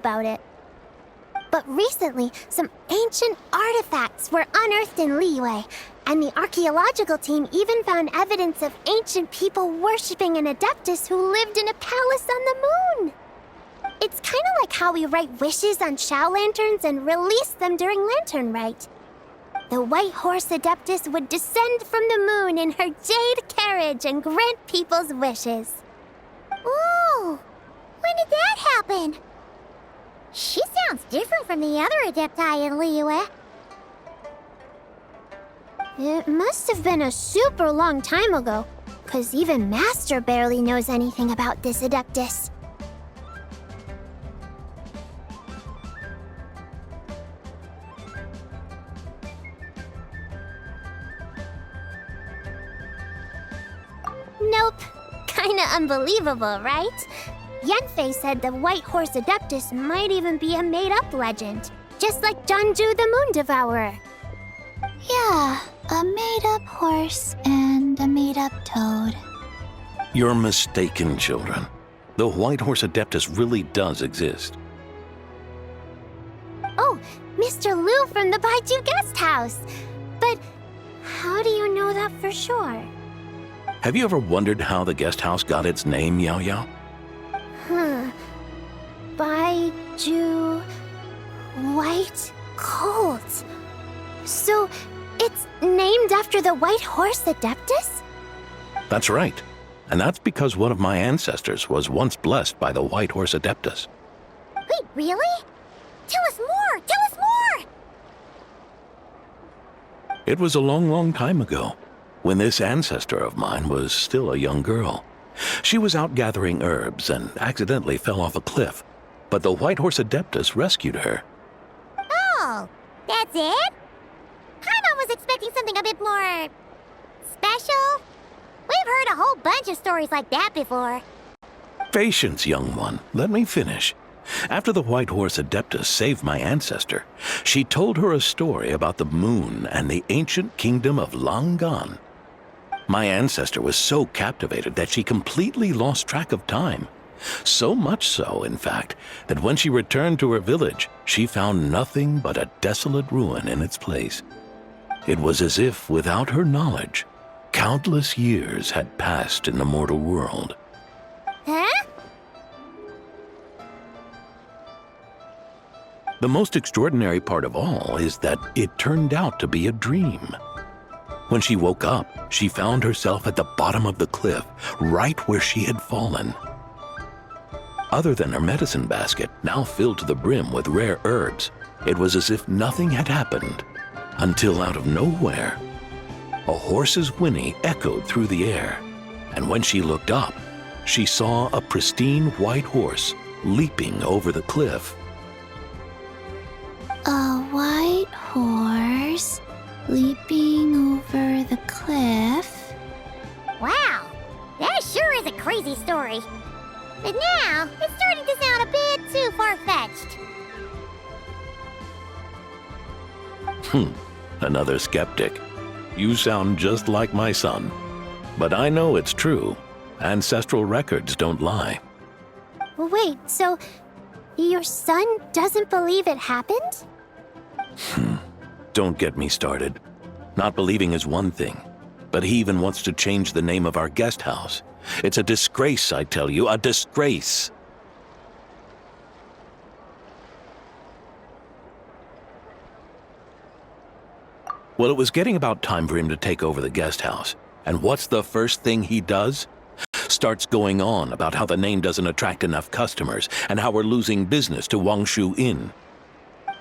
about it. But recently, some ancient artifacts were unearthed in Liyue, and the archaeological team even found evidence of ancient people worshipping an adeptus who lived in a palace on the moon. It's kind of like how we write wishes on Shao lanterns and release them during Lantern Rite. The White Horse Adeptus would descend from the moon in her jade carriage and grant people's wishes. Ooh! When did that happen? She sounds different from the other Adepti in Liyue. It must have been a super long time ago, 'cause even Master barely knows anything about this Adeptus. Nope. Kinda unbelievable, right? Yanfei said the White Horse Adeptus might even be a made-up legend, just like Janju the Moon Devourer. Yeah, a made-up horse and a made-up toad. You're mistaken, children. The White Horse Adeptus really does exist. Oh, Mr. Liu from the Baiju Guest House. But how do you know that for sure? Have you ever wondered how the guest house got its name, Yao Yao? Baiju... White Colt. So, it's named after the White Horse Adeptus? That's right. And that's because one of my ancestors was once blessed by the White Horse Adeptus. Wait, really? Tell us more! Tell us more! It was a long, long time ago, when this ancestor of mine was still a young girl. She was out gathering herbs and accidentally fell off a cliff, but the White Horse Adeptus rescued her. Oh, that's it? Paimon was expecting something a bit more... special? We've heard a whole bunch of stories like that before. Patience, young one. Let me finish. After the White Horse Adeptus saved my ancestor, she told her a story about the moon and the ancient kingdom of Langan. My ancestor was so captivated that she completely lost track of time. So much so, in fact, that when she returned to her village, she found nothing but a desolate ruin in its place. It was as if, without her knowledge, countless years had passed in the mortal world. Huh? The most extraordinary part of all is that it turned out to be a dream. When she woke up, she found herself at the bottom of the cliff, right where she had fallen. Other than her medicine basket, now filled to the brim with rare herbs, it was as if nothing had happened, until out of nowhere, a horse's whinny echoed through the air, and when she looked up, she saw a pristine white horse leaping over the cliff. A white horse leaping over the cliff? Wow, that sure is a crazy story. But now, it's starting to sound a bit too far-fetched. Another skeptic. You sound just like my son. But I know it's true. Ancestral records don't lie. Wait, so your son doesn't believe it happened? Don't get me started. Not believing is one thing, but he even wants to change the name of our guest house. It's a disgrace, I tell you, a disgrace. Well, it was getting about time for him to take over the guest house. And what's the first thing he does? Starts going on about how the name doesn't attract enough customers and how we're losing business to Wangshu Inn.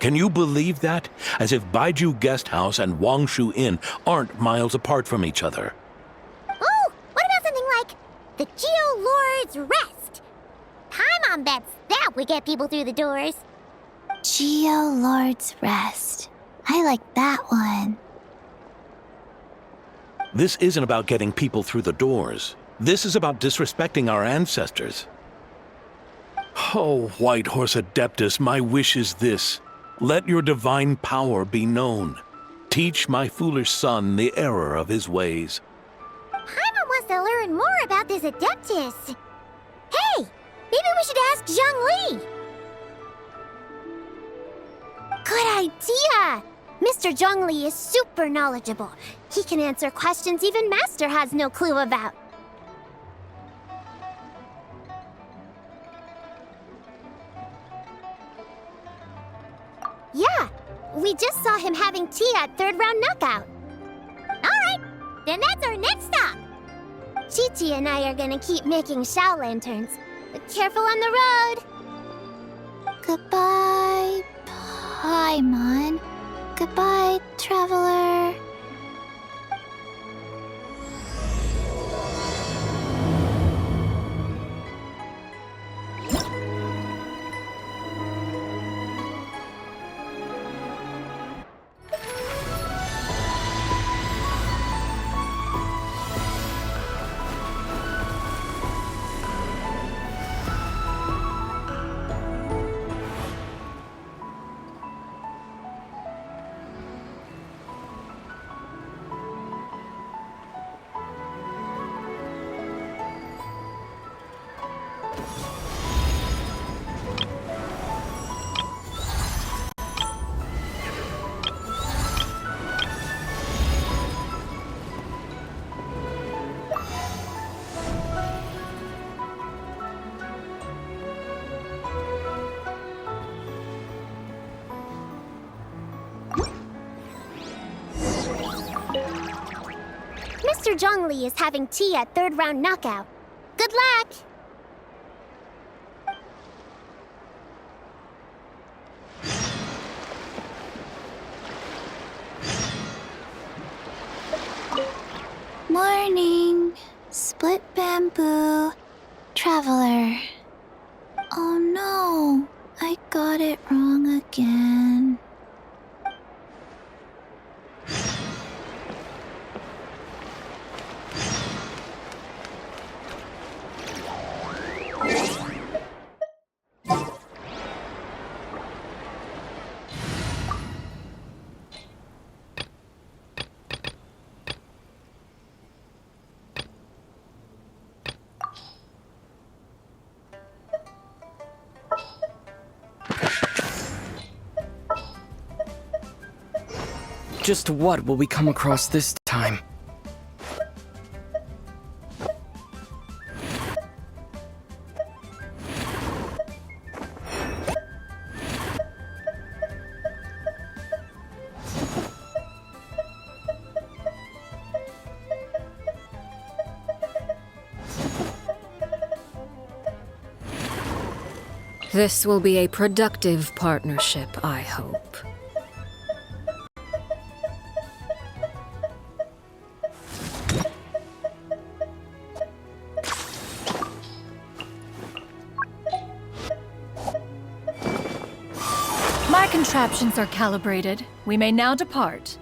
Can you believe that? As if Baiju Guest House and Wangshu Inn aren't miles apart from each other. Oh, what about something like the Geo Lord's Rest? Paimon bets that would get people through the doors. Geo Lord's Rest. I like that one. This isn't about getting people through the doors. This is about disrespecting our ancestors. Oh, White Horse Adeptus, my wish is this. Let your divine power be known. Teach my foolish son the error of his ways. Paimon wants to learn more about this Adeptus. Hey, maybe we should ask Zhang Li. Good idea! Mr. Zhongli is super knowledgeable. He can answer questions even Master has no clue about. Yeah, we just saw him having tea at third round knockout. Alright, then that's our next stop. Chi-Chi and I are gonna keep making Shao lanterns. But careful on the road! Goodbye, Paimon. Goodbye, traveler. Mr. Zhongli is having tea at third round knockout. Good luck! Morning, split bamboo, traveler. Oh no, I got it wrong again. Just what will we come across this time? This will be a productive partnership, I hope. My contraptions are calibrated. We may now depart.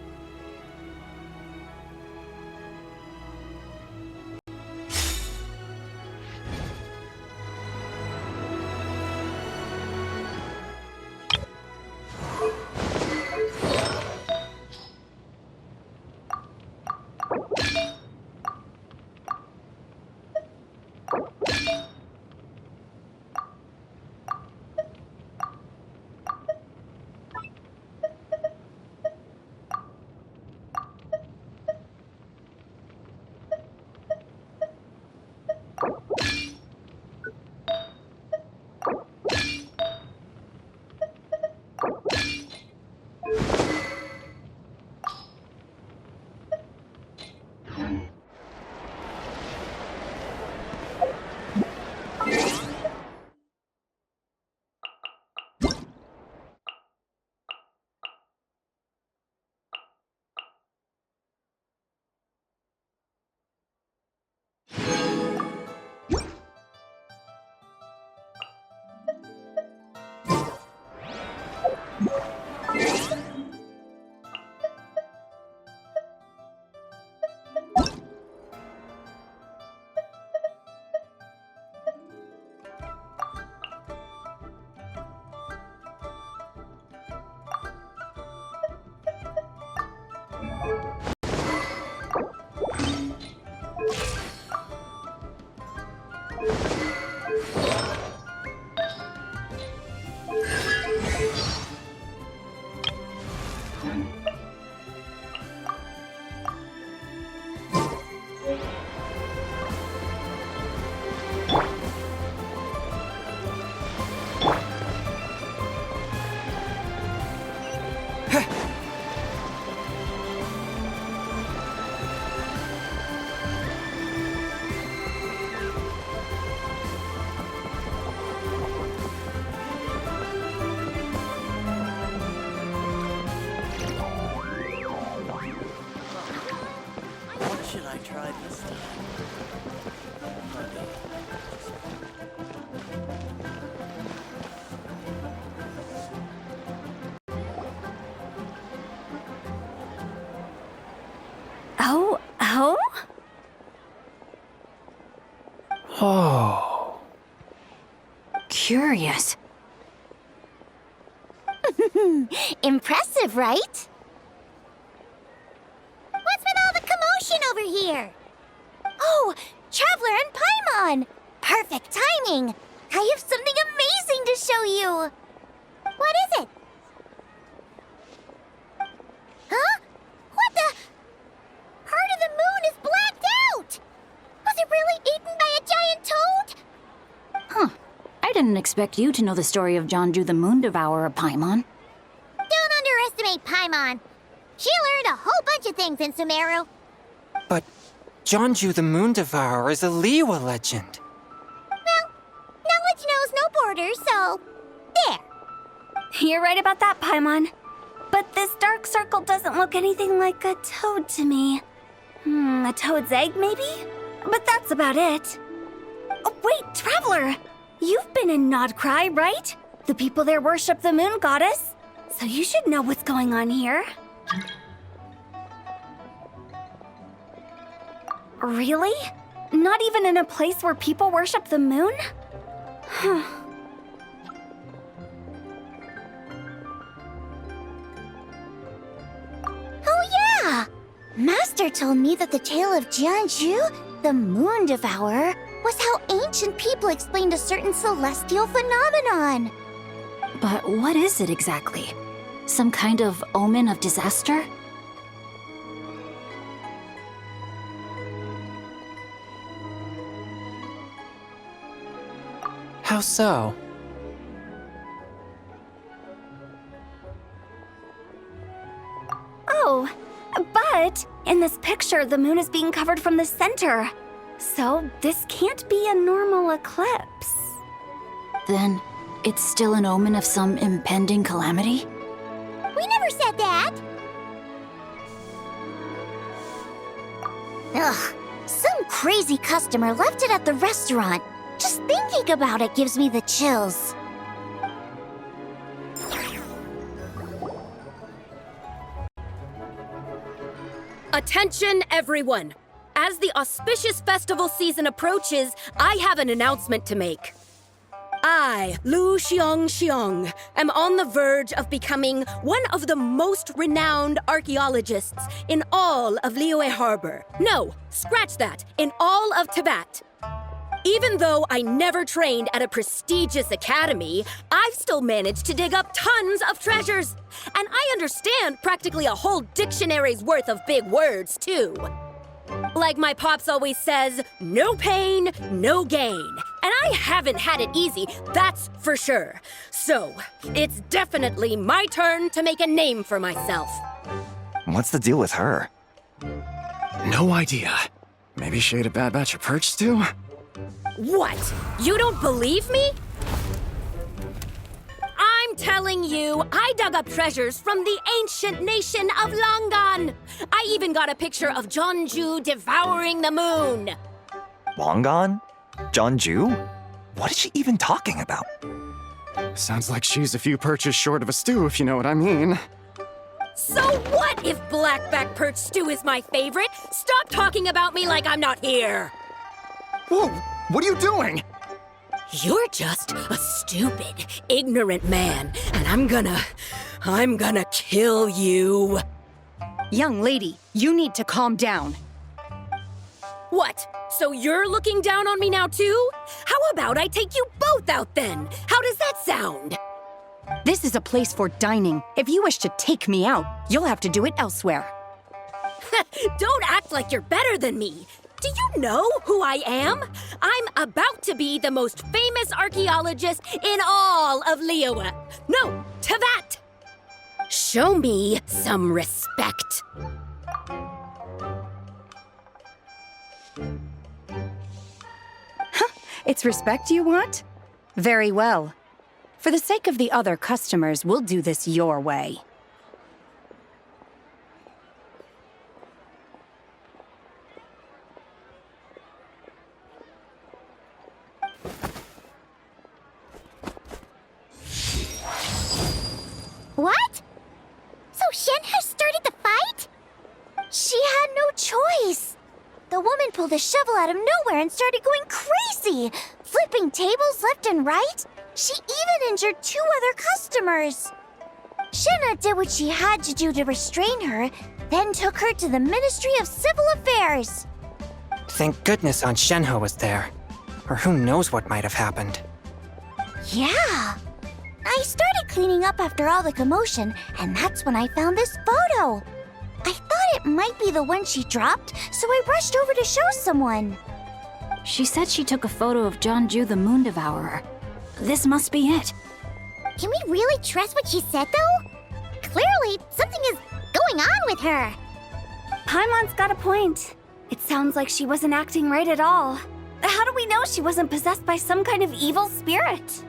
tried this time. Oh? Oh. Curious. Impressive, right? What's with all the commotion over here? Oh, Traveler and Paimon! Perfect timing! I have something amazing to show you! What is it? Huh? What the? Part of the moon is blacked out! Was it really eaten by a giant toad? Huh. I didn't expect you to know the story of Jonju the Moon Devourer, Paimon. Don't underestimate Paimon. She learned a whole bunch of things in Sumeru. But Jonju the Moon Devourer is a Liyue legend. Well, knowledge knows no borders, so there. You're right about that, Paimon. But this dark circle doesn't look anything like a toad to me. A toad's egg, maybe? But that's about it. Oh, wait, Traveler! You've been in Nodcry, right? The people there worship the moon goddess. So you should know what's going on here. Really? Not even in a place where people worship the moon? Oh yeah! Master told me that the tale of Jianzhu, the moon devourer, was how ancient people explained a certain celestial phenomenon. But what is it exactly? Some kind of omen of disaster? How so? Oh, but in this picture, the moon is being covered from the center. So this can't be a normal eclipse. Then it's still an omen of some impending calamity? We never said that. Ugh, some crazy customer left it at the restaurant. Just thinking about it gives me the chills. Attention, everyone! As the auspicious festival season approaches, I have an announcement to make. I, Lu Xiong, am on the verge of becoming one of the most renowned archaeologists in all of Liyue Harbor. No, scratch that, in all of Tibet. Even though I never trained at a prestigious academy, I've still managed to dig up tons of treasures. And I understand practically a whole dictionary's worth of big words, too. Like my pops always says, no pain, no gain. And I haven't had it easy, that's for sure. So, it's definitely my turn to make a name for myself. What's the deal with her? No idea. Maybe she ate a bad batch of perch stew? What? You don't believe me? I'm telling you, I dug up treasures from the ancient nation of Longan. I even got a picture of Jonju devouring the moon. Longan? Jonju? What is she even talking about? Sounds like she's a few perches short of a stew, if you know what I mean. So what if blackback perch stew is my favorite? Stop talking about me like I'm not here. Whoa! What are you doing? You're just a stupid, ignorant man, and I'm gonna kill you. Young lady, you need to calm down. What? So you're looking down on me now too? How about I take you both out then? How does that sound? This is a place for dining. If you wish to take me out, you'll have to do it elsewhere. Don't act like you're better than me. Do you know who I am? I'm about to be the most famous archaeologist in all of Liyue. No, Tibet! Show me some respect. It's respect you want? Very well. For the sake of the other customers, we'll do this your way. pulled a shovel out of nowhere and started going crazy, flipping tables left and right. She even injured 2 other customers. Shenhe did what she had to do to restrain her, then took her to the Ministry of Civil Affairs. Thank goodness Aunt Shenhe was there. Or who knows what might have happened. Yeah. I started cleaning up after all the commotion, and that's when I found this photo. I thought it might be the one she dropped, so I rushed over to show someone. She said she took a photo of Jeonju the Moon Devourer. This must be it. Can we really trust what she said, though? Clearly, something is going on with her. Paimon's got a point. It sounds like she wasn't acting right at all. How do we know she wasn't possessed by some kind of evil spirit?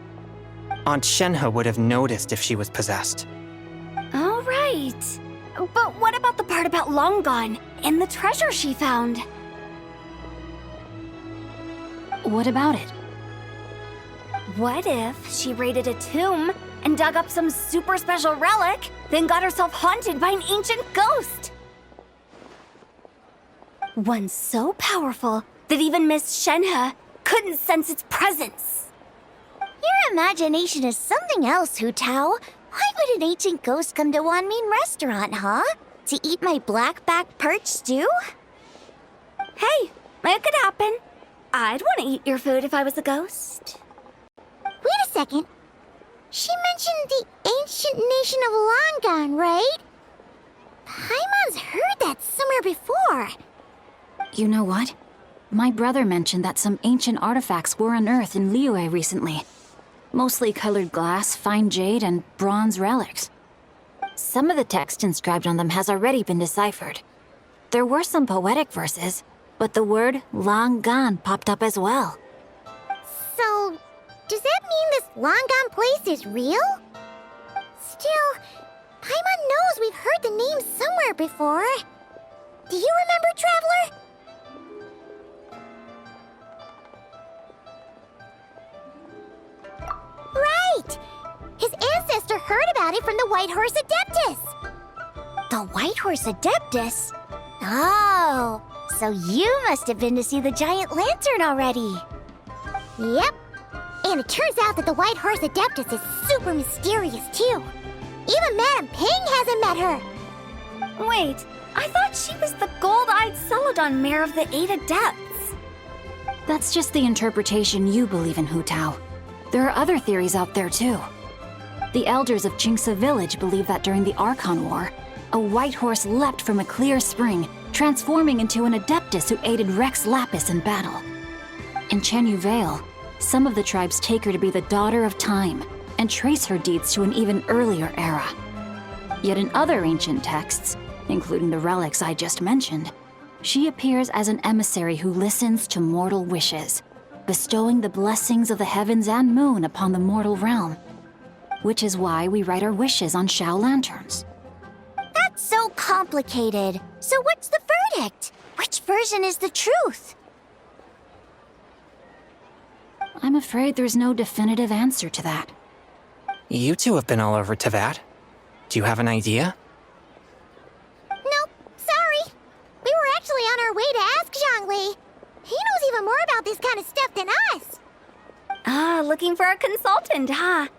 Aunt Shenhe would have noticed if she was possessed. All right. But what about the part about Long Gone and the treasure she found? What about it? What if she raided a tomb and dug up some super special relic, then got herself haunted by an ancient ghost? One so powerful that even Miss Shenhe couldn't sense its presence. Your imagination is something else, Hu Tao. Why would an ancient ghost come to Wanmin Restaurant, huh? To eat my blackback perch stew? Hey, it could happen. I'd want to eat your food if I was a ghost. Wait a second. She mentioned the ancient nation of Long Gone, right? Paimon's heard that somewhere before. You know what? My brother mentioned that some ancient artifacts were unearthed in Liyue recently. Mostly colored glass, fine jade, and bronze relics. Some of the text inscribed on them has already been deciphered. There were some poetic verses, but the word long gone popped up as well. So, does that mean this Long Gone place is real? Still, Paimon knows we've heard the name somewhere before. Do you remember, Traveler? Right! His ancestor heard about it from the White Horse Adeptus. The White Horse Adeptus? Oh, so you must have been to see the giant lantern already. Yep. And it turns out that the White Horse Adeptus is super mysterious, too. Even Madame Ping hasn't met her. Wait, I thought she was the gold-eyed Celadon mare of the 8 Adepts. That's just the interpretation you believe in, Hu Tao. There are other theories out there, too. The elders of Qingce village believe that during the Archon War, a white horse leapt from a clear spring, transforming into an Adeptus who aided Rex Lapis in battle. In Chenyu Vale, some of the tribes take her to be the daughter of time and trace her deeds to an even earlier era. Yet in other ancient texts, including the relics I just mentioned, she appears as an emissary who listens to mortal wishes, bestowing the blessings of the heavens and moon upon the mortal realm. Which is why we write our wishes on Shao lanterns. That's so complicated. So what's the verdict? Which version is the truth? I'm afraid there's no definitive answer to that. You two have been all over Tevat. Do you have an idea? Nope, sorry. We were actually on our way to ask Zhongli. He knows even more about this kind of stuff than us. Ah, looking for a consultant, huh?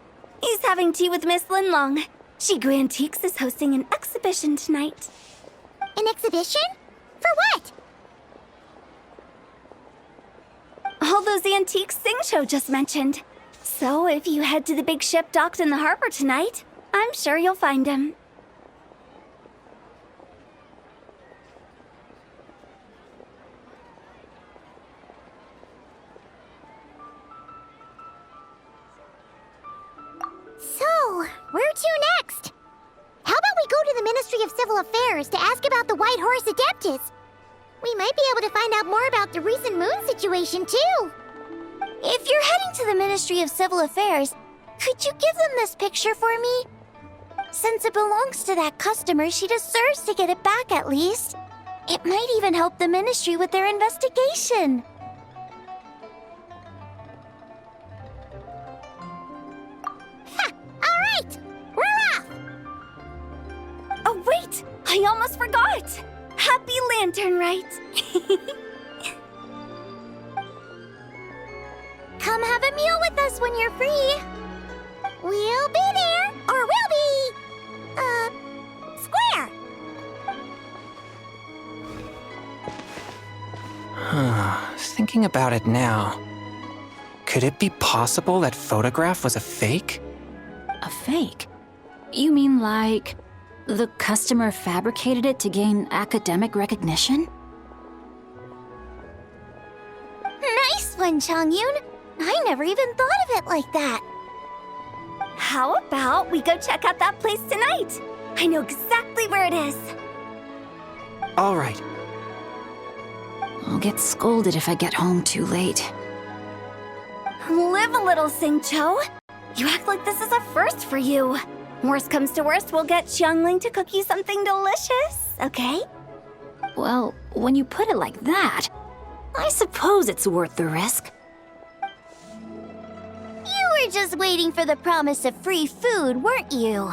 He's having tea with Miss Linlong. Shigu Antiques is hosting an exhibition tonight. An exhibition? For what? All those antiques Sing Show just mentioned. So if you head to the big ship docked in the harbor tonight, I'm sure you'll find him. So, where to next? How about we go to the Ministry of Civil Affairs to ask about the White Horse Adeptus? We might be able to find out more about the recent moon situation, too. If you're heading to the Ministry of Civil Affairs, Could you give them this picture for me? Since it belongs to that customer, she deserves to get it back at least. It might even help the ministry with their investigation. Ha! All right! We're off! Oh, wait! I almost forgot! Happy Lantern Rite! Come have a meal with us when you're free. We'll be there, or we'll be... square. Thinking about it now, could it be possible that photograph was a fake? A fake? You mean like the customer fabricated it to gain academic recognition? Nice one, Chongyun. I never even thought of it like that. How about we go check out that place tonight? I know exactly where it is. All right. I'll get scolded if I get home too late. Live a little, Singcho. You act like this is a first for you. Worst comes to worst, we'll get Xiangling to cook you something delicious, okay? Well, when you put it like that, I suppose it's worth the risk. You were just waiting for the promise of free food, weren't you?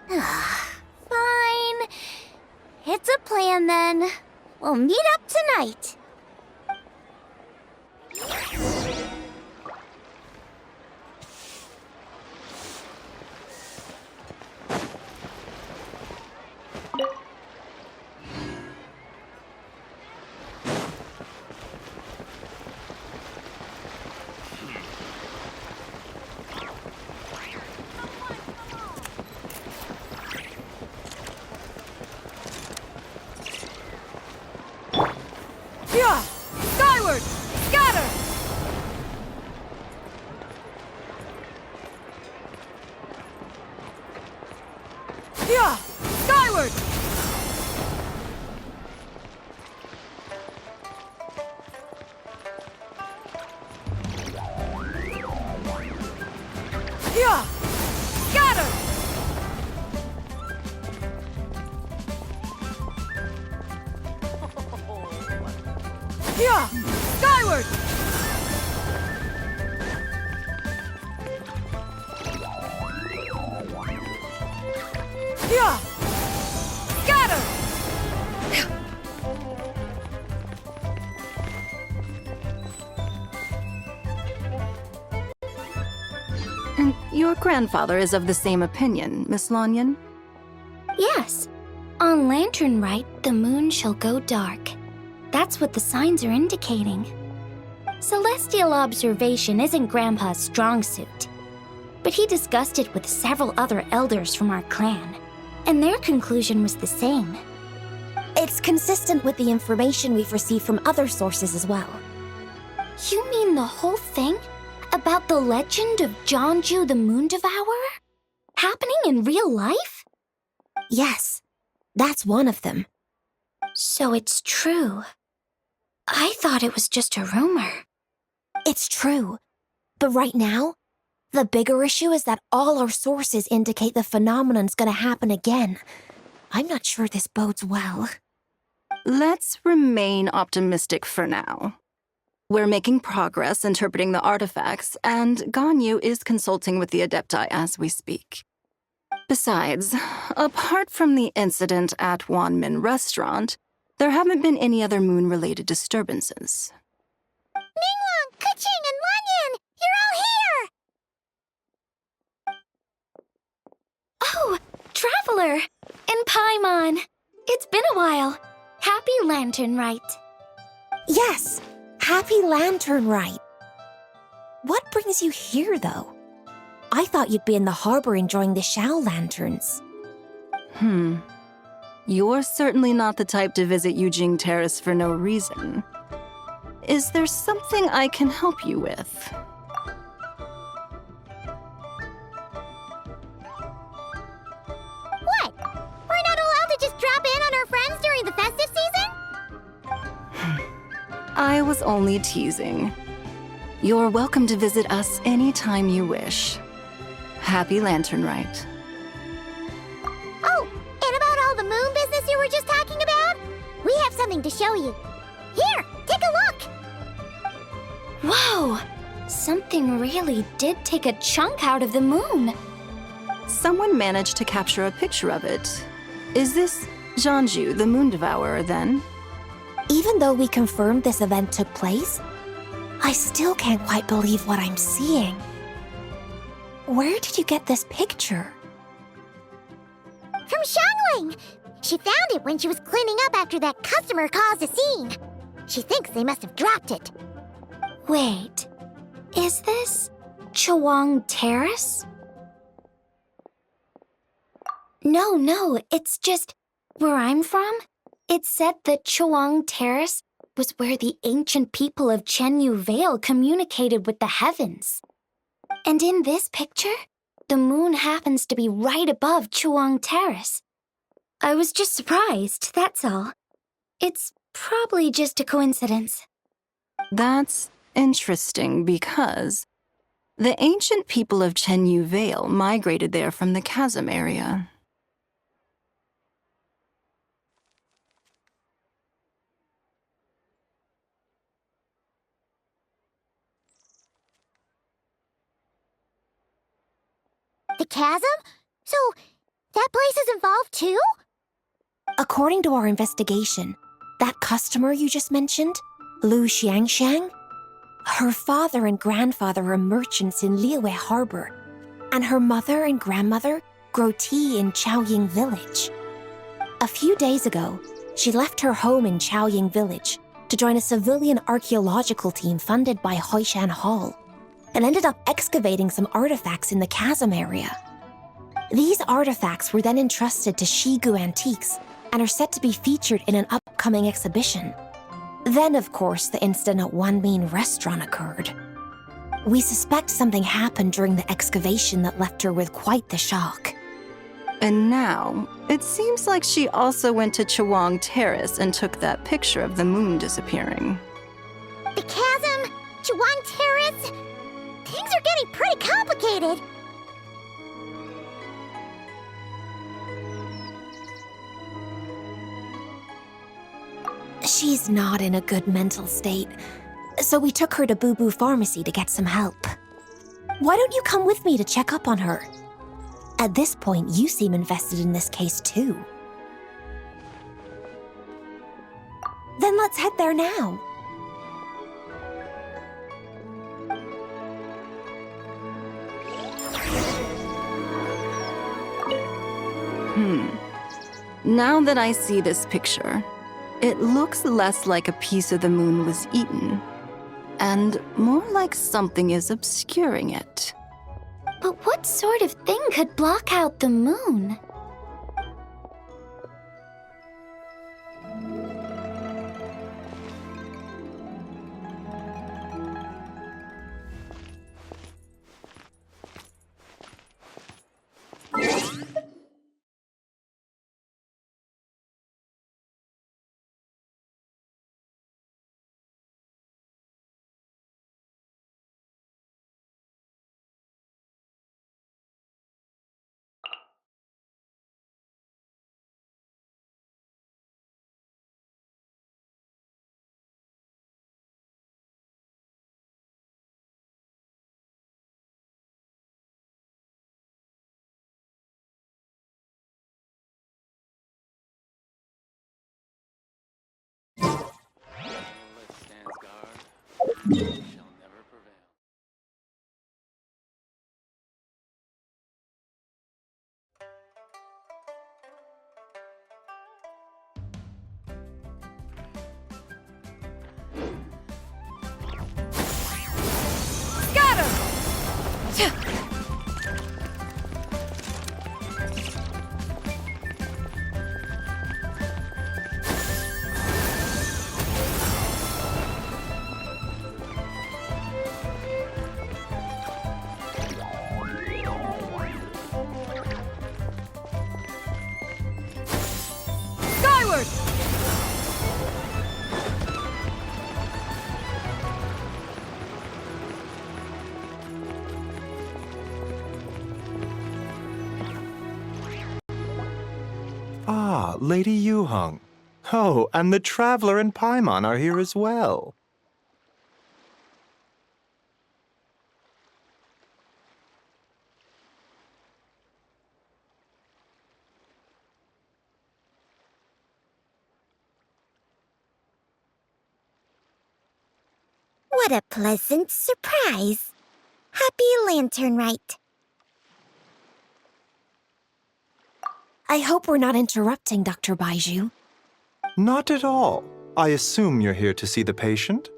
Fine. It's a plan then. We'll meet up tonight. Yeah! Skyward! Scatter! Yeah! Skyward! Yeah! Scatter! Yeah! Skyward! Yeah! Scatter! And your grandfather is of the same opinion, Miss Lanyan? Yes. On Lantern Rite, the moon shall go dark. That's what the signs are indicating. Celestial observation isn't Grandpa's strong suit. But he discussed it with several other elders from our clan, and their conclusion was the same. It's consistent with the information we've received from other sources as well. You mean the whole thing? About the legend of Jeonju the Moon Devourer? Happening in real life? Yes, that's one of them. So it's true. I thought it was just a rumor. It's true. But right now, the bigger issue is that all our sources indicate the phenomenon's gonna happen again. I'm not sure this bodes well. Let's remain optimistic for now. We're making progress interpreting the artifacts, and Ganyu is consulting with the Adepti as we speak. Besides, apart from the incident at Wanmin Restaurant, there haven't been any other moon-related disturbances. Ningguang, Keqing, and Lanyan! You're all here! Oh, Traveler! And Paimon! It's been a while. Happy Lantern Rite. Yes, Happy Lantern Rite. What brings you here, though? I thought you'd be in the harbor enjoying the Shao Lanterns. You're certainly not the type to visit Yujing Terrace for no reason. Is there something I can help you with? What? We're not allowed to just drop in on our friends during the festive season? I was only teasing. You're welcome to visit us anytime you wish. Happy Lantern Rite. Oh, and about all the moon business you were just talking about? We have something to show you. Here, take a look! Whoa! Something really did take a chunk out of the moon. Someone managed to capture a picture of it. Is this Jeonju, the Moon Devourer, then? Even though we confirmed this event took place, I still can't quite believe what I'm seeing. Where did you get this picture? From Shanling! She found it when she was cleaning up after that customer caused a scene. She thinks they must have dropped it. Wait, is this Chawang Terrace? No, it's just where I'm from. It said that Chawang Terrace was where the ancient people of Chenyu Vale communicated with the heavens. And in this picture, the moon happens to be right above Chawang Terrace. I was just surprised, that's all. It's probably just a coincidence. That's interesting because the ancient people of Chenyu Vale migrated there from the chasm area. The chasm? So, that place is involved too? According to our investigation, that customer you just mentioned, Lu Xiangxiang, her father and grandfather are merchants in Liyue Harbor, and her mother and grandmother grow tea in Chaoying Village. A few days ago, she left her home in Chaoying Village to join a civilian archaeological team funded by Hoishan Hall, and ended up excavating some artifacts in the chasm area. These artifacts were then entrusted to Shigu Antiques and are set to be featured in an upcoming exhibition. Then, of course, the incident at Wanmin Restaurant occurred. We suspect something happened during the excavation that left her with quite the shock. And now, it seems like she also went to Chawang Terrace and took that picture of the moon disappearing. The chasm? Chawang Terrace? Things are getting pretty complicated. She's not in a good mental state, so we took her to Boo Boo Pharmacy to get some help. Why don't you come with me to check up on her? At this point, you seem invested in this case too. Then let's head there now. Now that I see this picture, it looks less like a piece of the moon was eaten, and more like something is obscuring it. But what sort of thing could block out the moon? Ah, Lady Yuheng. Oh, and the Traveler and Paimon are here as well. What a pleasant surprise. Happy Lantern Rite. I hope we're not interrupting, Dr. Baiju. Not at all. I assume you're here to see the patient.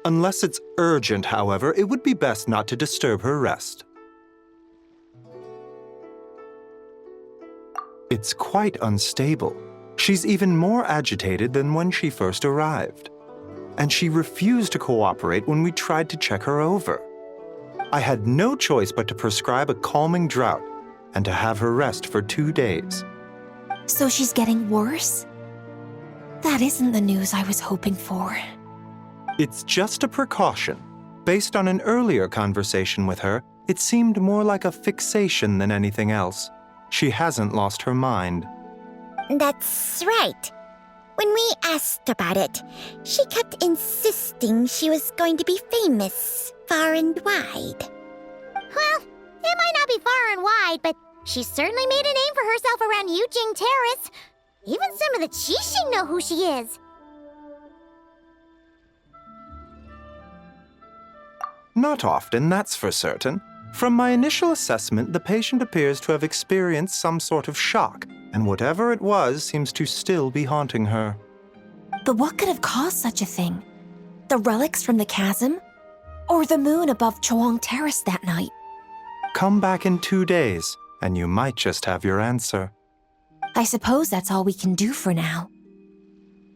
Unless it's urgent, however, it would be best not to disturb her rest. It's quite unstable. She's even more agitated than when she first arrived. And she refused to cooperate when we tried to check her over. I had no choice but to prescribe a calming draught and to have her rest for 2 days. So she's getting worse? That isn't the news I was hoping for. It's just a precaution. Based on an earlier conversation with her, it seemed more like a fixation than anything else. She hasn't lost her mind. That's right. When we asked about it, she kept insisting she was going to be famous far and wide. Well, it might not be far and wide, but she certainly made a name for herself around Yujing Terrace. Even some of the Qixing know who she is. Not often, that's for certain. From my initial assessment, the patient appears to have experienced some sort of shock, and whatever it was seems to still be haunting her. But what could have caused such a thing? The relics from the chasm? Or the moon above Chuang Terrace that night? Come back in 2 days, and you might just have your answer. I suppose that's all we can do for now.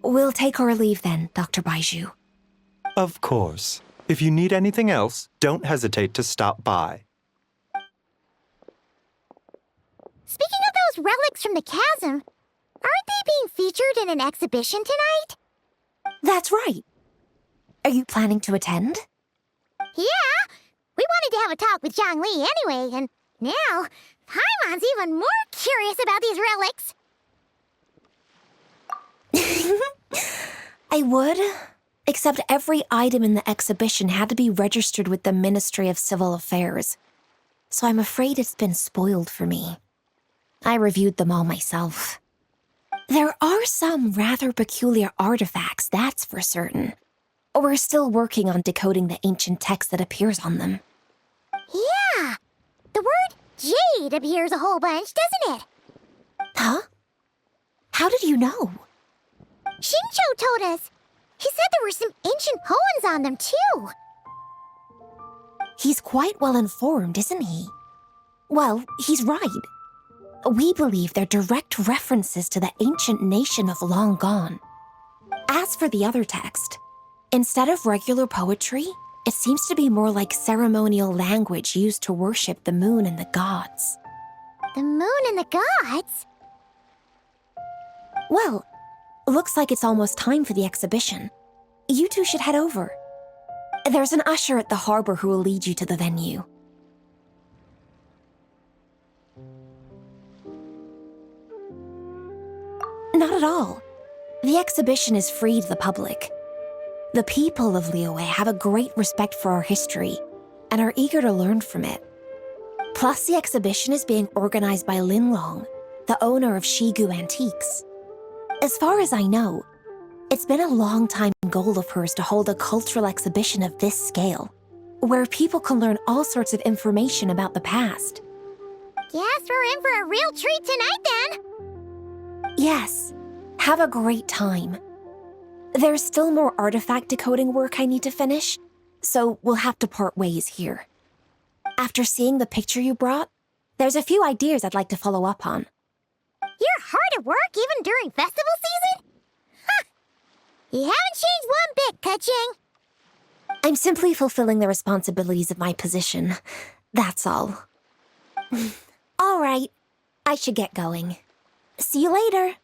We'll take our leave then, Dr. Baiju. Of course. If you need anything else, don't hesitate to stop by. Speaking of those relics from the chasm, aren't they being featured in an exhibition tonight? That's right. Are you planning to attend? Yeah, we wanted to have a talk with Zhang Li anyway, and now Paimon's even more curious about these relics. I would, except every item in the exhibition had to be registered with the Ministry of Civil Affairs, so I'm afraid it's been spoiled for me. I reviewed them all myself. There are some rather peculiar artifacts, that's for certain. We're still working on decoding the ancient text that appears on them. Yeah, the word jade appears a whole bunch, doesn't it? Huh? How did you know? Xingqiu told us. He said there were some ancient poems on them, too. He's quite well informed, isn't he? Well, he's right. We believe they're direct references to the ancient nation of long gone. As for the other text, instead of regular poetry, it seems to be more like ceremonial language used to worship the moon and the gods. The moon and the gods? Well, looks like it's almost time for the exhibition. You two should head over. There's an usher at the harbor who will lead you to the venue. Not at all. The exhibition is free to the public. The people of Liyue have a great respect for our history and are eager to learn from it. Plus, the exhibition is being organized by Lin Long, the owner of Shigu Antiques. As far as I know, it's been a long-time goal of hers to hold a cultural exhibition of this scale, where people can learn all sorts of information about the past. Guess we're in for a real treat tonight, then. Yes, have a great time. There's still more artifact decoding work I need to finish, so we'll have to part ways here. After seeing the picture you brought, there's a few ideas I'd like to follow up on. You're hard at work even during festival season? Huh! You haven't changed one bit, Keqing. I'm simply fulfilling the responsibilities of my position. That's all. All right, I should get going. See you later.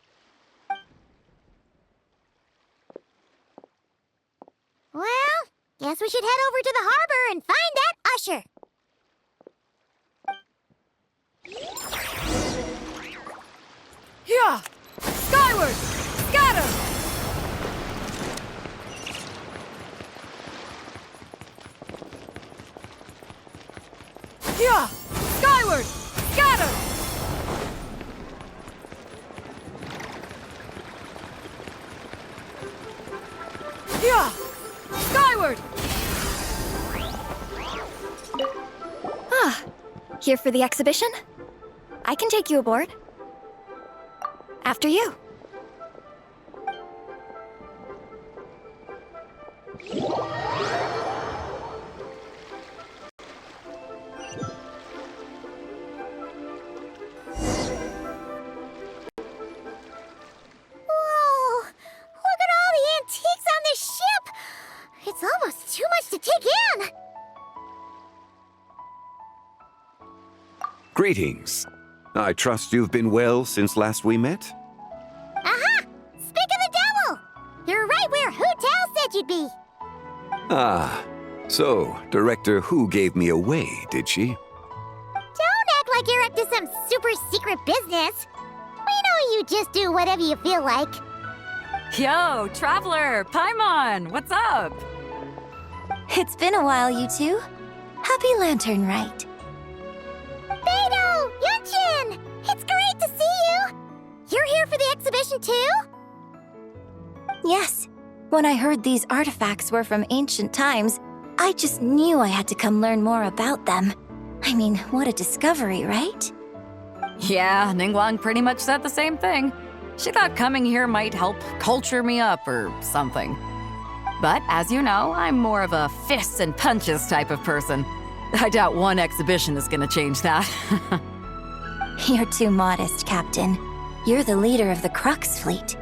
Well, guess we should head over to the harbor and find that usher. Yeah! Skyward! Scatter! Yeah! Skyward! Scatter! Yeah! Skyward! Here for the exhibition? I can take you aboard. After you. Whoa! Look at all the antiques on this ship! It's almost too much to take in! Greetings. I trust you've been well since last we met? Aha! Speak of the devil! You're right where Hu Tao said you'd be! Ah, so Director Hu gave me away, did she? Don't act like you're up to some super secret business! We know you just do whatever you feel like. Yo, Traveler! Paimon! What's up? It's been a while, you two. Happy Lantern Rite. Beidou! Yunchin! It's great to see you! You're here for the exhibition too? Yes. When I heard these artifacts were from ancient times, I just knew I had to come learn more about them. I mean, what a discovery, right? Yeah, Ningguang pretty much said the same thing. She thought coming here might help culture me up or something. But as you know, I'm more of a fists and punches type of person. I doubt one exhibition is gonna change that. You're too modest, Captain. You're the leader of the Crux fleet.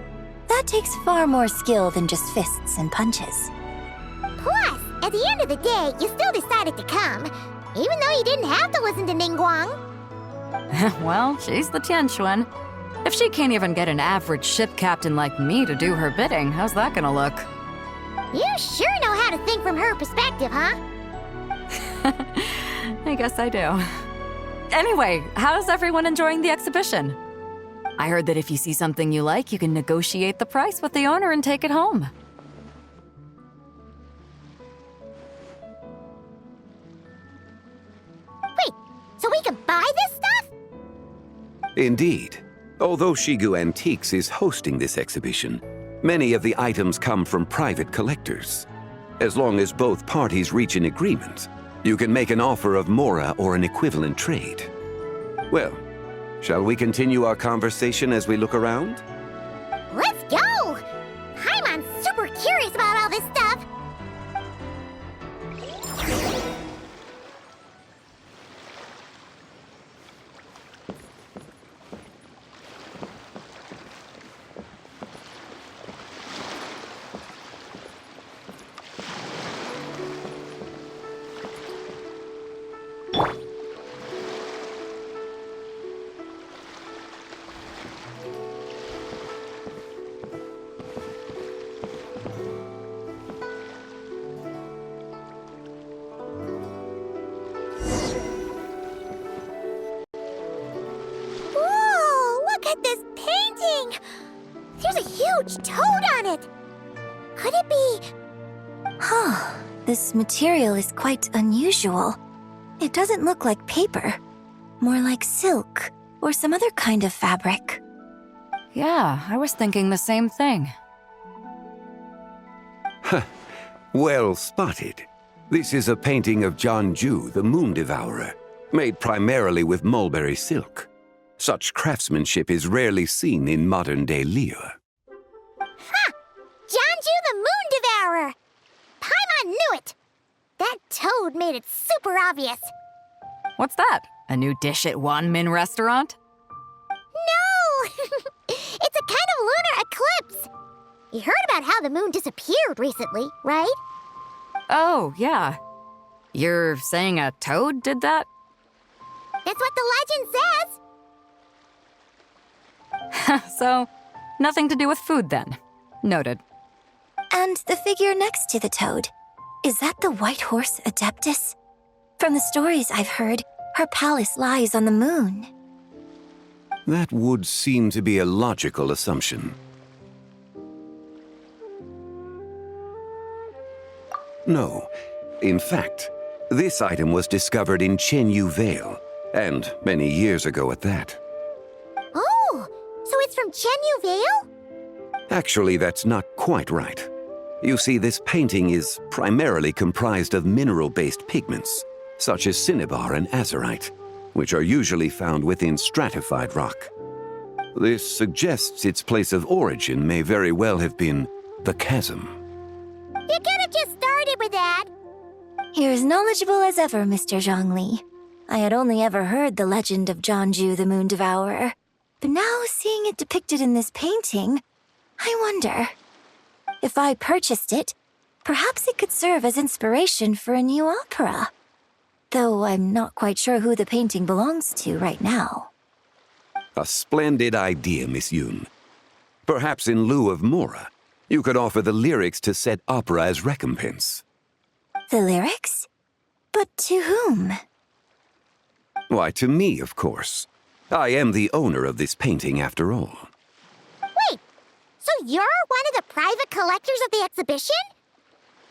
That takes far more skill than just fists and punches. Plus, at the end of the day, you still decided to come, even though you didn't have to listen to Ningguang. Well, she's the Tianquan. If she can't even get an average ship captain like me to do her bidding, how's that gonna look? You sure know how to think from her perspective, huh? I guess I do. Anyway, how's everyone enjoying the exhibition? I heard that if you see something you like, you can negotiate the price with the owner and take it home. Wait, so we can buy this stuff? Indeed. Although Shigu Antiques is hosting this exhibition, many of the items come from private collectors. As long as both parties reach an agreement, you can make an offer of mora or an equivalent trade. Well, shall we continue our conversation as we look around? Let's go! Paimon's super curious about all this stuff. There's a huge toad on it! Could it be... Huh. This material is quite unusual. It doesn't look like paper. More like silk, or some other kind of fabric. Yeah, I was thinking the same thing. Well spotted. This is a painting of Jianju, the Moon Devourer, made primarily with mulberry silk. Such craftsmanship is rarely seen in modern-day Liyue. Ha! Jianju the Moon Devourer! Paimon knew it! That toad made it super obvious. What's that? A new dish at Wanmin restaurant? No! It's a kind of lunar eclipse. You heard about how the moon disappeared recently, right? Oh, yeah. You're saying a toad did that? That's what the legend says. So, nothing to do with food then. Noted. And the figure next to the toad, is that the white horse Adeptus? From the stories I've heard, her palace lies on the moon. That would seem to be a logical assumption. No. In fact, this item was discovered in Chenyu Vale, and many years ago at that. Oh, so it's from Chenyu Vale? Actually, that's not quite right. You see, this painting is primarily comprised of mineral-based pigments, such as cinnabar and azurite. which are usually found within stratified rock. This suggests its place of origin may very well have been the chasm. You could have just started with that. You're as knowledgeable as ever, Mr. Zhongli. I had only ever heard the legend of Jianzhu the Moon Devourer, but now seeing it depicted in this painting, I wonder. If I purchased it, perhaps it could serve as inspiration for a new opera. Though I'm not quite sure who the painting belongs to right now. A splendid idea, Miss Yoon. Perhaps in lieu of Mora, you could offer the lyrics to said opera as recompense. The lyrics? But to whom? Why, to me, of course. I am the owner of this painting, after all. Wait, so you're one of the private collectors of the exhibition?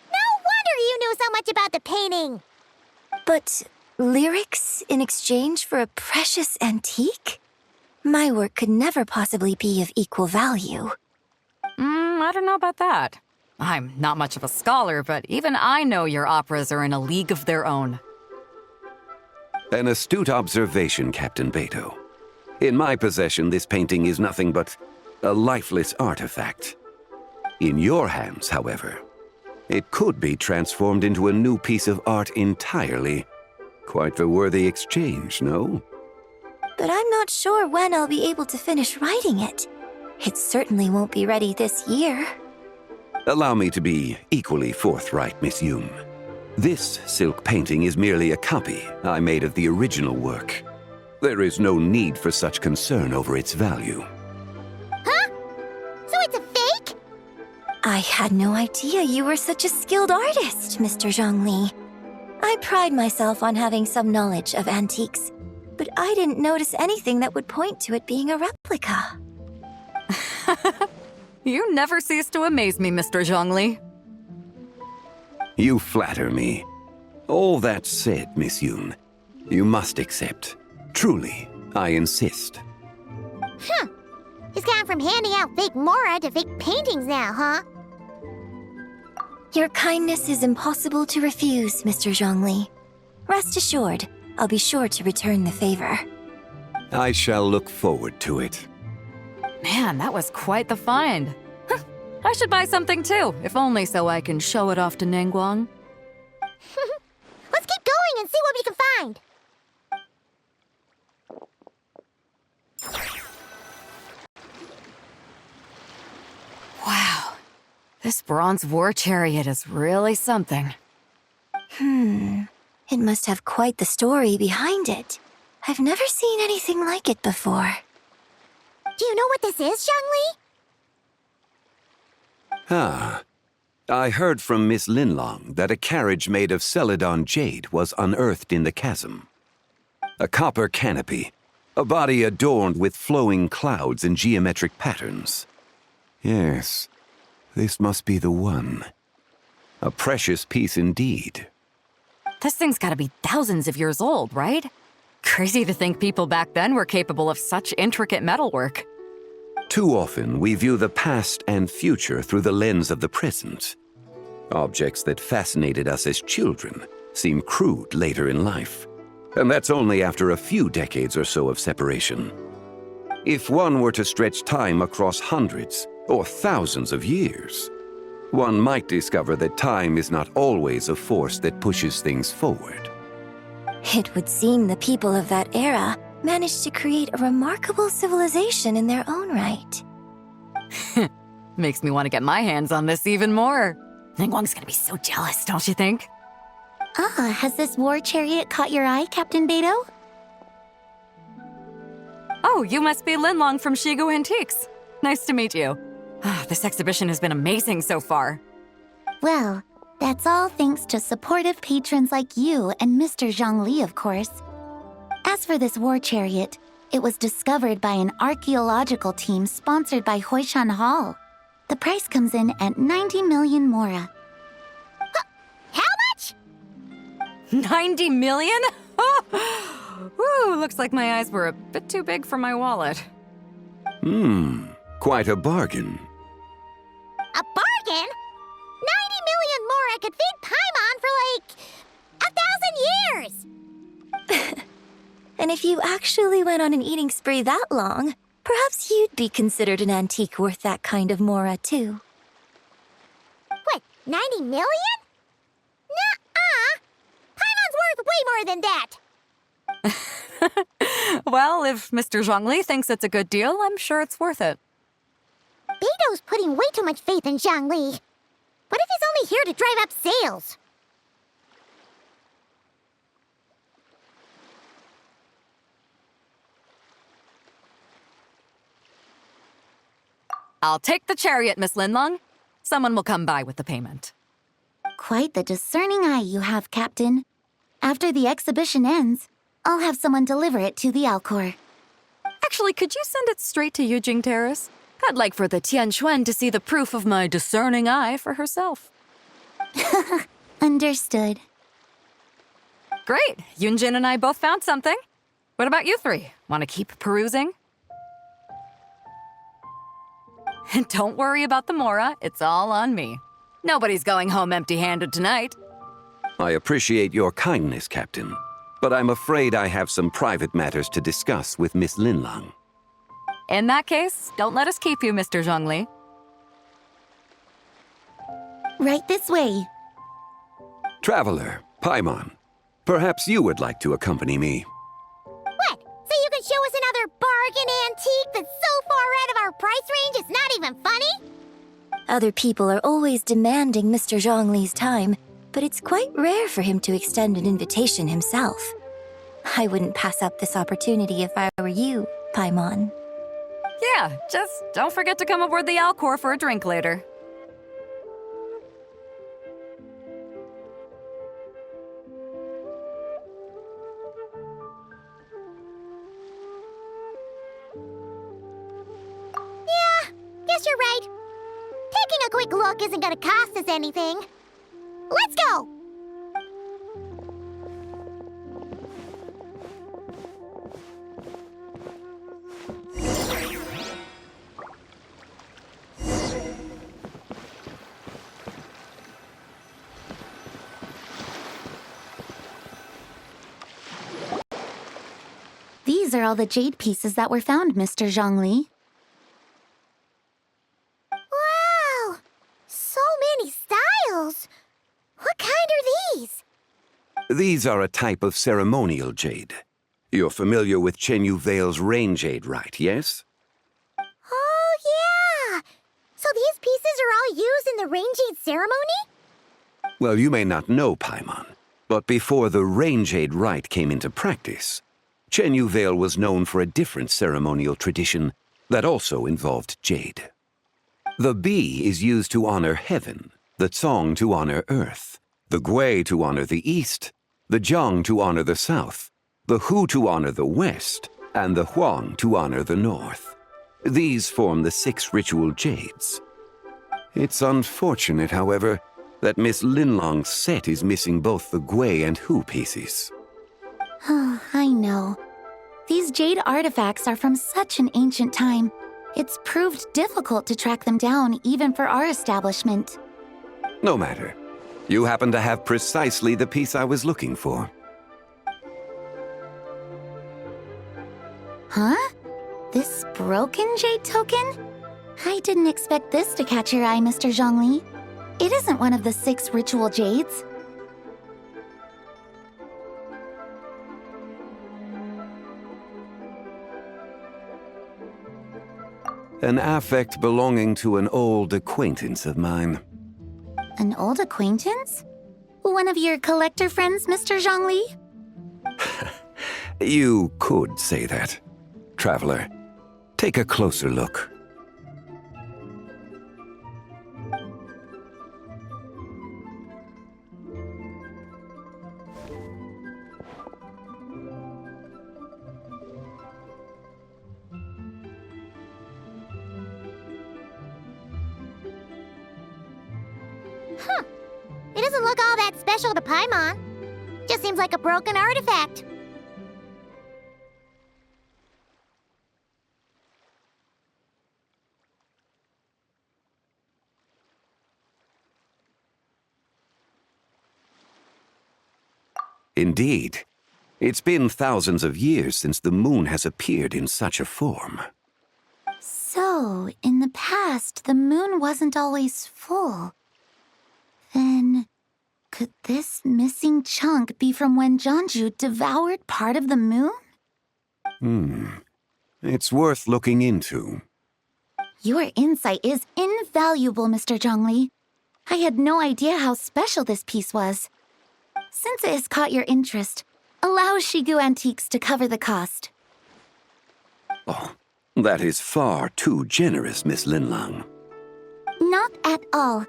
No wonder you knew so much about the painting. But lyrics in exchange for a precious antique? My work could never possibly be of equal value. I don't know about that. I'm not much of a scholar, but even I know your operas are in a league of their own. An astute observation, Captain Beto. In my possession, this painting is nothing but a lifeless artifact. In your hands, however, it could be transformed into a new piece of art entirely. Quite the worthy exchange, no? But I'm not sure when I'll be able to finish writing it. It certainly won't be ready this year. Allow me to be equally forthright, Miss Yoon. This silk painting is merely a copy I made of the original work. There is no need for such concern over its value. Huh? So it's a fake? I had no idea you were such a skilled artist, Mr. Zhongli. I pride myself on having some knowledge of antiques, but I didn't notice anything that would point to it being a replica. You never cease to amaze me, Mr. Zhongli. You flatter me. All that said, Miss Yoon, you must accept. Truly, I insist. He's gone from handing out fake Mora to fake paintings now, huh? Your kindness is impossible to refuse, Mr. Zhongli. Rest assured, I'll be sure to return the favor. I shall look forward to it. Man, that was quite the find. I should buy something too, if only so I can show it off to Ningguang. Let's keep going and see what we can find. Wow, this bronze war chariot is really something. It must have quite the story behind it. I've never seen anything like it before. Do you know what this is, Zhongli? Ah, I heard from Miss Linlong that a carriage made of Celadon jade was unearthed in the chasm. A copper canopy, a body adorned with flowing clouds and geometric patterns. Yes, this must be the one. A precious piece indeed. This thing's gotta be thousands of years old, right? Crazy to think people back then were capable of such intricate metalwork. Too often, we view the past and future through the lens of the present. Objects that fascinated us as children seem crude later in life. And that's only after a few decades or so of separation. If one were to stretch time across hundreds or thousands of years, one might discover that time is not always a force that pushes things forward. It would seem the people of that era managed to create a remarkable civilization in their own right. Makes me want to get my hands on this even more. Ningguang's gonna be so jealous, don't you think? Has this war chariot caught your eye, Captain Beto? Oh, you must be Linlong from Shigu Antiques. Nice to meet you. This exhibition has been amazing so far. Well, that's all thanks to supportive patrons like you and Mr. Zhongli, of course. As for this war chariot, it was discovered by an archaeological team sponsored by Hoishan Hall. The price comes in at 90 million Mora. How much? 90 million? Woo, looks like my eyes were a bit too big for my wallet. Quite a bargain. A bargain? 90 million Mora could feed Paimon for like 1,000 years! And if you actually went on an eating spree that long, perhaps you'd be considered an antique worth that kind of mora, too. What, 90 million? Nuh-uh! Paimon's worth way more than that! Well, if Mr. Zhongli thinks it's a good deal, I'm sure it's worth it. Beto's putting way too much faith in Zhongli. What if he's only here to drive up sales? I'll take the chariot, Miss Linlong. Someone will come by with the payment. Quite the discerning eye you have, Captain. After the exhibition ends, I'll have someone deliver it to the Alcor. Actually, could you send it straight to Yujing Terrace? I'd like for the Tianquan to see the proof of my discerning eye for herself. Understood. Great! Yunjin and I both found something. What about you three? Want to keep perusing? And don't worry about the Mora, it's all on me. Nobody's going home empty-handed tonight. I appreciate your kindness, Captain, but I'm afraid I have some private matters to discuss with Miss Linlang. In that case, don't let us keep you, Mr. Zhongli. Right this way. Traveler, Paimon, perhaps you would like to accompany me. What? So you can show us another bargain antique that's so far out of our price range it's not even funny? Other people are always demanding Mr. Zhongli's time, but it's quite rare for him to extend an invitation himself. I wouldn't pass up this opportunity if I were you, Paimon. Yeah, just don't forget to come aboard the Alcor for a drink later. Yeah, guess you're right. Taking a quick look isn't gonna cost us anything. Let's go! These are all the jade pieces that were found, Mr. Zhongli. Wow! So many styles! What kind are these? These are a type of ceremonial jade. You're familiar with Chenyu Vale's rain jade, right, yes? Oh, yeah! So these pieces are all used in the rain jade ceremony? Well, you may not know, Paimon, but before the rain jade rite came into practice, Chenyu Vale was known for a different ceremonial tradition that also involved jade. The Bi is used to honor heaven, the Cong to honor earth, the Gui to honor the east, the Jiang to honor the south, the Hu to honor the west, and the Huang to honor the north. These form the 6 ritual jades. It's unfortunate, however, that Miss Linlong's set is missing both the Gui and Hu pieces. Oh, I know. These jade artifacts are from such an ancient time. It's proved difficult to track them down, even for our establishment. No matter. You happen to have precisely the piece I was looking for. Huh? This broken jade token? I didn't expect this to catch your eye, Mr. Zhongli. It isn't one of the 6 ritual jades. An affect belonging to an old acquaintance of mine. An old acquaintance? One of your collector friends, Mr. Zhongli? You could say that. Traveler, take a closer look. Huh. It doesn't look all that special to Paimon. Just seems like a broken artifact. Indeed. It's been thousands of years since the moon has appeared in such a form. So, in the past, the moon wasn't always full. Then, could this missing chunk be from when Jeonju devoured part of the moon? It's worth looking into. Your insight is invaluable, Mr. Zhongli. I had no idea how special this piece was. Since it has caught your interest, allow Shigu Antiques to cover the cost. Oh, that is far too generous, Miss Linlang. Not at all.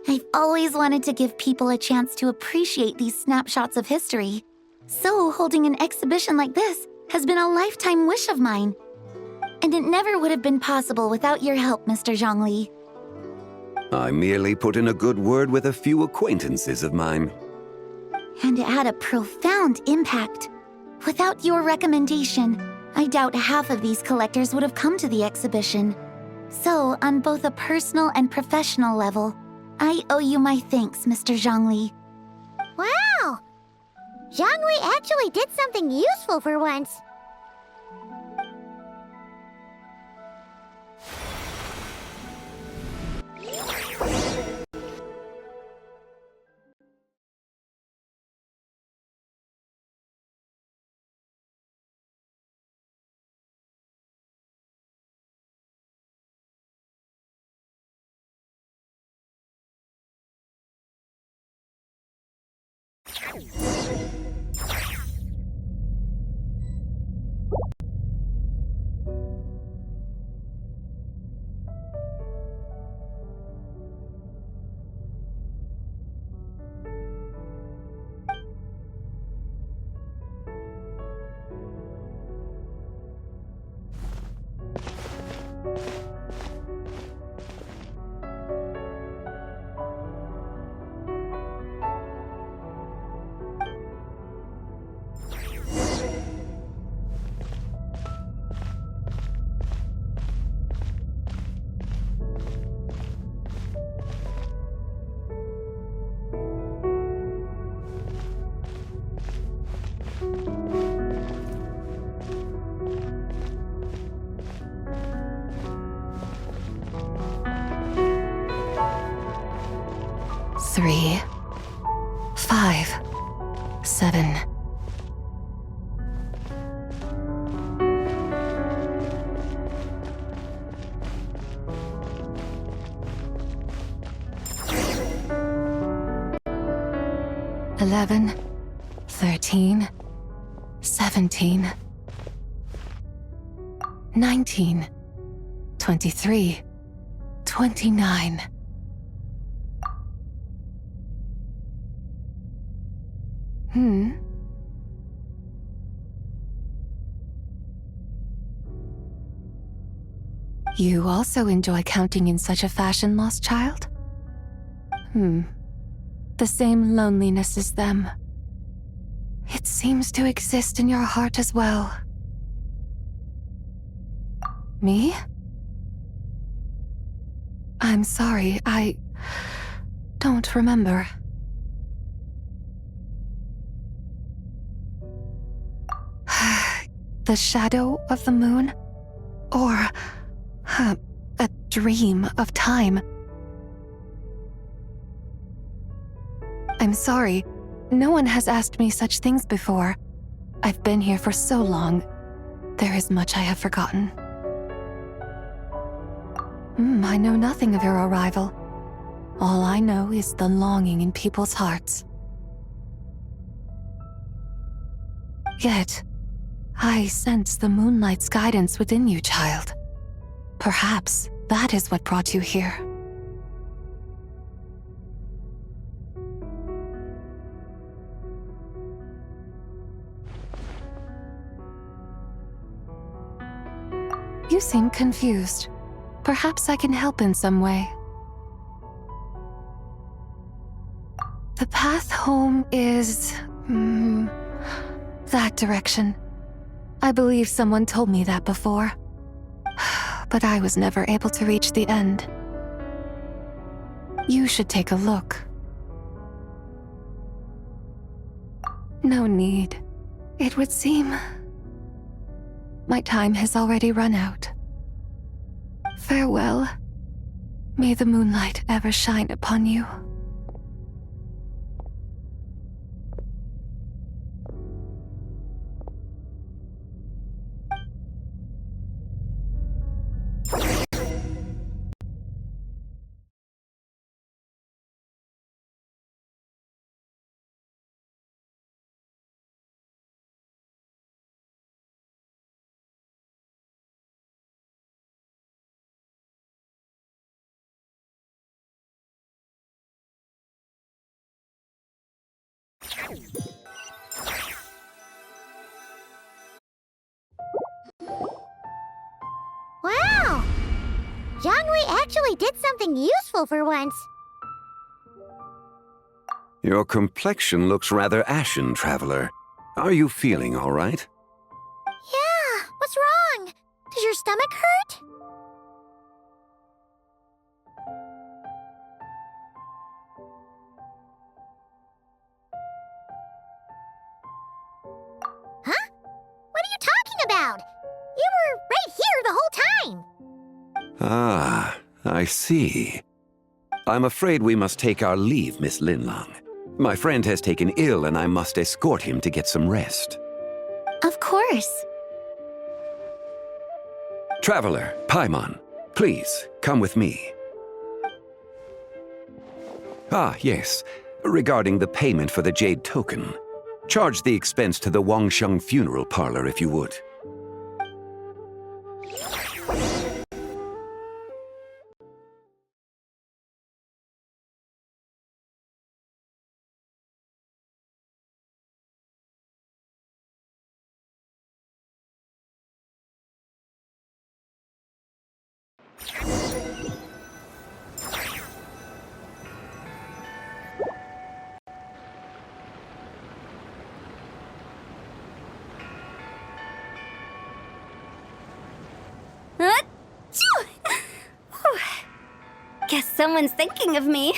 I've always wanted to give people a chance to appreciate these snapshots of history. So holding an exhibition like this has been a lifetime wish of mine. And it never would have been possible without your help, Mr. Zhongli. I merely put in a good word with a few acquaintances of mine. And it had a profound impact. Without your recommendation, I doubt half of these collectors would have come to the exhibition. So, on both a personal and professional level, I owe you my thanks, Mr. Zhongli. Wow! Zhongli actually did something useful for once. Three, 5, 7. Eleven, 13, 17, 19, 23, 29. You also enjoy counting in such a fashion, lost child? The same loneliness as them. It seems to exist in your heart as well. Me? I'm sorry, I don't remember. The shadow of the moon? Or a dream of time? I'm sorry. No one has asked me such things before. I've been here for so long. There is much I have forgotten. I know nothing of your arrival. All I know is the longing in people's hearts. Yet, I sense the moonlight's guidance within you, child. Perhaps that is what brought you here. You seem confused. Perhaps I can help in some way. The path home is... that direction. I believe someone told me that before. But I was never able to reach the end. You should take a look. No need. It would seem my time has already run out. Farewell. May the moonlight ever shine upon you. Wow! Jiangwei actually did something useful for once. Your complexion looks rather ashen, traveler. Are you feeling all right? Yeah, what's wrong? Does your stomach hurt? Huh? What are you talking about? You were right here the whole time. Ah, I see. I'm afraid we must take our leave, Miss Linlang. My friend has taken ill and I must escort him to get some rest. Of course. Traveler, Paimon, please, come with me. Ah, yes. Regarding the payment for the jade token. Charge the expense to the Wangsheng funeral parlor if you would. Guess someone's thinking of me.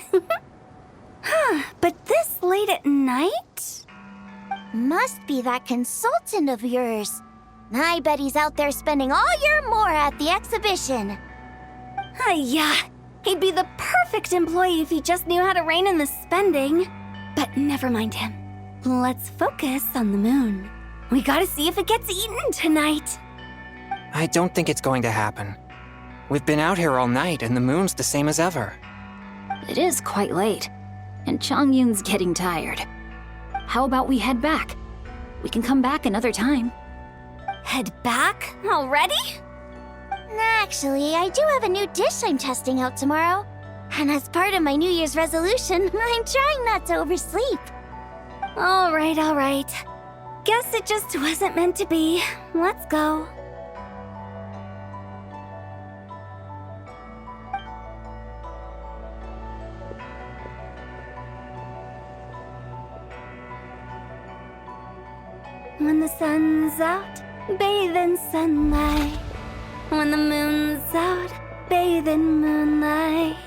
But this late at night? Must be that consultant of yours. I bet he's out there spending all year more at the exhibition. Yeah, he'd be the perfect employee if he just knew how to rein in the spending. But never mind him. Let's focus on the moon. We gotta see if it gets eaten tonight. I don't think it's going to happen. We've been out here all night and the moon's the same as ever. It is quite late, and Chongyun's getting tired. How about we head back? We can come back another time. Head back? Already? Actually, I do have a new dish I'm testing out tomorrow. And as part of my New Year's resolution, I'm trying not to oversleep. All right. Guess it just wasn't meant to be. Let's go. When the sun's out, bathe in sunlight. When the moon's out, bathe in moonlight.